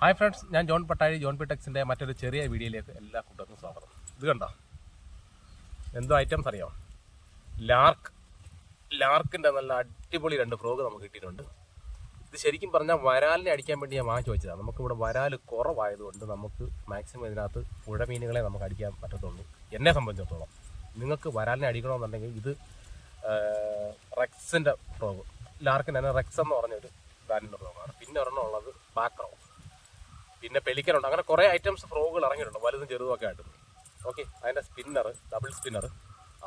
Hi friends, ഞാൻ John Pattazhi, John പിടെക്സിൻ്റെ മറ്റൊരു ചെറിയ വീഡിയോയിലേക്ക് എല്ലാ കൂട്ടർക്കും സ്വാഗതം. ഇത് കണ്ടോ, എന്തോ ഐറ്റംസ് അറിയാമോ? ലാർക്കിൻ്റെ നല്ല അടിപൊളി 2 ഫ്രോഗ് നമുക്ക് കിട്ടിയിട്ടുണ്ട്. ഇത് ശരിക്കും പറഞ്ഞാൽ വരാലിനെ അടിക്കാൻ വേണ്ടി ഞാൻ വാങ്ങിച്ചു വെച്ചതാണ്. നമുക്കിവിടെ വരാൽ കുറവായതുകൊണ്ട് നമുക്ക് മാക്സിമം ഇതിനകത്ത് പുഴമീനുകളെ നമുക്ക് അടിക്കാൻ പറ്റത്തുള്ളൂ. എന്നെ സംബന്ധിച്ചിടത്തോളം നിങ്ങൾക്ക് വരാലിനെ അടിക്കണമെന്നുണ്ടെങ്കിൽ ഇത് റെക്സിൻ്റെ ഫ്രോഗ്, ലാർക്കിന് തന്നെ റെക്സ് എന്ന് പറഞ്ഞൊരു ബ്രാൻഡിൻ്റെ ഫ്രോഗാണ്. പിന്നെ ഒരെണ്ണം ഉള്ളത് പാക്രോ, പിന്നെ പെലിക്കനുണ്ട്. അങ്ങനെ കുറേ ഐറ്റംസ് ഫ്രോഗുകൾ ഇറങ്ങിയിട്ടുണ്ട്, വലുതും ചെറുതുമൊക്കെ ആയിട്ട്. ഓക്കെ, അതിൻ്റെ സ്പിന്നർ, ഡബിൾ സ്പിന്നർ,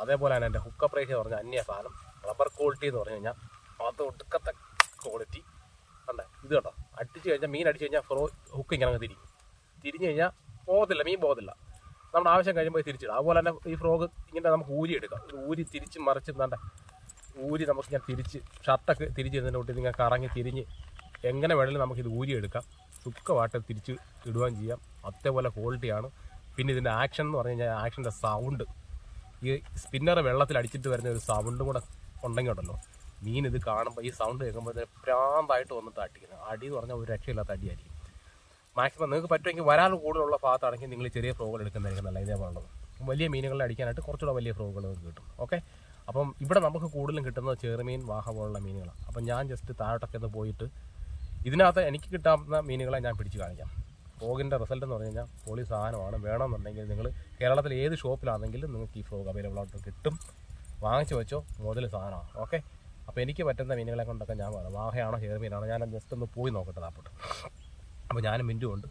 അതേപോലെ തന്നെ എൻ്റെ ഹുക്കപ്പ് റേഷ്യോ എന്ന് പറഞ്ഞാൽ അന്യ സാധനം. റബ്ബർ ക്വാളിറ്റി എന്ന് പറഞ്ഞു കഴിഞ്ഞാൽ അത് ഒടുക്കത്തെ ക്വാളിറ്റി ഉണ്ട്. ഇത് കേട്ടോ, അടിച്ചു കഴിഞ്ഞാൽ മീൻ അടിച്ചു കഴിഞ്ഞാൽ ഹുക്ക് ഇങ്ങനെ അങ്ങ് തിരിഞ്ഞു കഴിഞ്ഞാൽ പോകത്തില്ല, മീൻ പോകത്തില്ല. നമ്മുടെ ആവശ്യം കഴിയുമ്പോൾ തിരിച്ചിടാം. അതുപോലെ തന്നെ ഈ ഫ്രോഗ് ഇങ്ങനെ നമുക്ക് ഊരി എടുക്കാം. ഊരി തിരിച്ച് മറിച്ച് ഊരി നമുക്കിങ്ങനെ തിരിച്ച് ഷർട്ടൊക്കെ തിരിച്ച് ഇതിൻ്റെ കൂട്ടി നിങ്ങൾ കറങ്ങി തിരിഞ്ഞ് എങ്ങനെ വേണമെങ്കിലും നമുക്കിത് ഊരി എടുക്കാം. സുഖമായിട്ട് തിരിച്ച് ഇടുകയും ചെയ്യാം. അതേപോലെ ക്വാളിറ്റിയാണ്. പിന്നെ ഇതിൻ്റെ ആക്ഷൻ എന്ന് പറഞ്ഞു കഴിഞ്ഞാൽ ആക്ഷൻ്റെ സൗണ്ട്, ഈ സ്പിന്നർ വെള്ളത്തിൽ അടിച്ചിട്ട് വരുന്ന ഒരു സൗണ്ടും കൂടെ ഉണ്ടെങ്കിൽ ഉണ്ടല്ലോ, മീൻ ഇത് കാണുമ്പോൾ ഈ സൗണ്ട് കേൾക്കുമ്പോൾ പ്രാന്തായിട്ട് വന്നിട്ട് അടിക്കുന്നത്. അടി എന്ന് പറഞ്ഞാൽ ഒരു രക്ഷയില്ലാത്ത അടിയായിരിക്കും. മാക്സിമം നിങ്ങൾക്ക് പറ്റുമെങ്കിൽ വരാൻ കൂടുതലുള്ള ഭാഗത്താണെങ്കിൽ നിങ്ങൾ ചെറിയ ഫ്രോഗുകൾ എടുക്കുന്നതായിരിക്കും നല്ല. ഇതേപോലുള്ളത് വലിയ മീനുകളെ അടിക്കാനായിട്ട് കുറച്ചുകൂടെ വലിയ ഫ്രോഗുകൾ കിട്ടും. ഓക്കെ, അപ്പം ഇവിടെ നമുക്ക് കൂടുതലും കിട്ടുന്നത് ചെറുമീൻ, വാഹ പോലുള്ള മീനുകളാണ്. അപ്പം ഞാൻ ജസ്റ്റ് താഴോട്ടൊക്കെ ഒന്ന് പോയിട്ട് ഇതിനകത്ത് എനിക്ക് കിട്ടാവുന്ന മീനുകളെ ഞാൻ പിടിച്ച് കാണിക്കാം. ഫ്രോഗിൻ്റെ റിസൾട്ട് എന്ന് പറഞ്ഞു കഴിഞ്ഞാൽ പൊളി സാധനമാണ്. വേണമെന്നുണ്ടെങ്കിൽ നിങ്ങൾ കേരളത്തിൽ ഏത് ഷോപ്പിലാണെങ്കിലും നിങ്ങൾക്ക് ഈ ഫ്രോഗ് അവൈലബിൾ ആയിട്ട് കിട്ടും. വാങ്ങിച്ചു വെച്ചോ, മുതൽ സാധനമാണ്. ഓക്കെ, അപ്പോൾ എനിക്ക് പറ്റുന്ന മീനുകളെ കൊണ്ടൊക്കെ ഞാൻ പറയാം. വാഹയാണോ ചെറുമീനാണോ ഞാൻ ജസ്റ്റ് ഒന്ന് പോയി നോക്കട്ടെ താപ്പോട്ട്. അപ്പോൾ ഞാനും മിൻറ്റും ഉണ്ട്.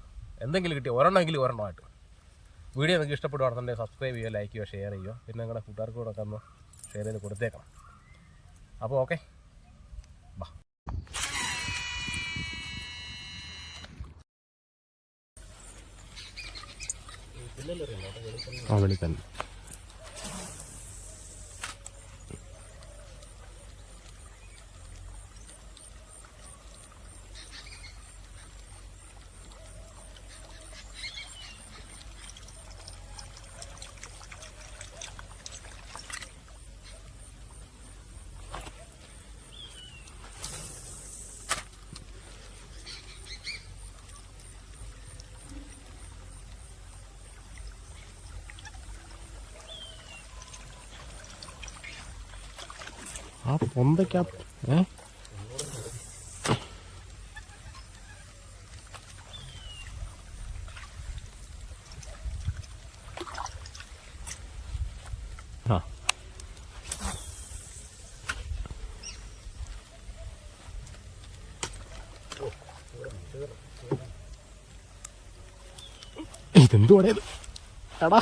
എന്തെങ്കിലും കിട്ടിയ ഒരെണ്ണമായിട്ട് വീഡിയോ നിങ്ങൾക്ക് ഇഷ്ടപ്പെടുവാണെന്നുണ്ടെങ്കിൽ സബ്സ്ക്രൈബ് ചെയ്യുക, ലൈക്ക് ചെയ്യുക, ഷെയർ ചെയ്യുക. പിന്നെ നിങ്ങളുടെ കൂട്ടുകാർക്ക് കൂടെ ഒക്കെ ഒന്ന് ഷെയർ ചെയ്ത് കൊടുത്തേക്കണം. അപ്പോൾ ഓക്കെ, ബാ. വെളിക്കല്ല് ആ പൊന്തയ്ക്കാ ഇതെന്തുവാടേ എടാ,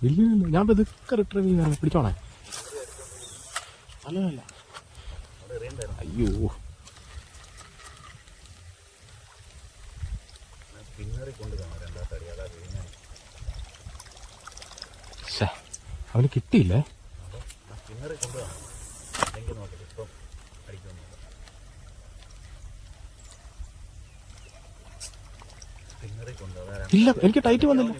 ഇല്ല ഞാൻ ഇതൊക്കെ റിട്രീവ് ചെയ്യാൻ പിടിച്ചോണേ. അല്ല അയ്യോ, അവന് കിട്ടിയില്ലേ? ഇല്ല, എനിക്ക് ടൈറ്റ് വന്നില്ല.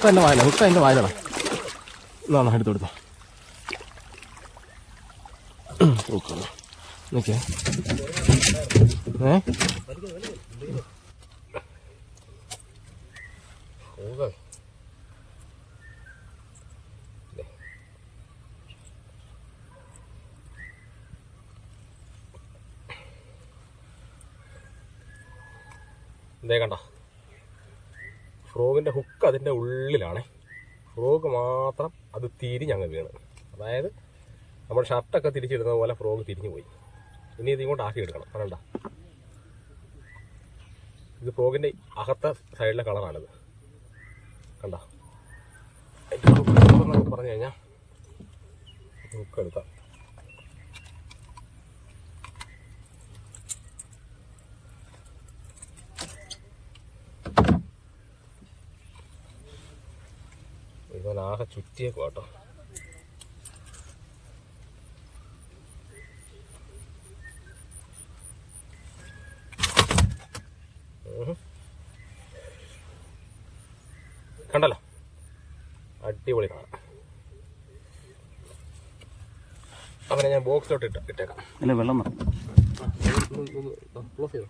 പിന്നെ ഹുക്ക് എൻ്റെ വായിലാണ്. എന്നാ എടുത്തു കൊടുത്തോ. നോക്കിയേ, ഇതേ കണ്ട, ഫ്രോഗിൻ്റെ ഹുക്ക് അതിൻ്റെ ഉള്ളിലാണ്. ഫ്രോഗ് മാത്രം അത് തിരിഞ്ഞങ്ങ് വീണ്. അതായത് നമ്മൾ ഷർട്ടൊക്കെ തിരിച്ചിടുന്ന പോലെ ഫ്രോഗ് തിരിഞ്ഞു പോയി. ഇനി ഇതിങ്ങോട്ട് ആക്കി എടുക്കണം. കണ്ട, ഇത് ഫ്രോഗിൻ്റെ അകത്തെ സൈഡിലെ കളറാണിത്. കണ്ട, എന്നൊക്കെ പറഞ്ഞു കഴിഞ്ഞാൽ ഹുക്ക് എടുക്കാം. ആകെ ചുറ്റിയേക്കും കേട്ടോ. കണ്ടല്ലോ, അടിപൊളി കാണാം. അവനെ ഞാൻ ബോക്സിലോട്ട് ഇട്ടേക്കാം. അല്ല വെള്ളം ക്ലോസ് ചെയ്തോ.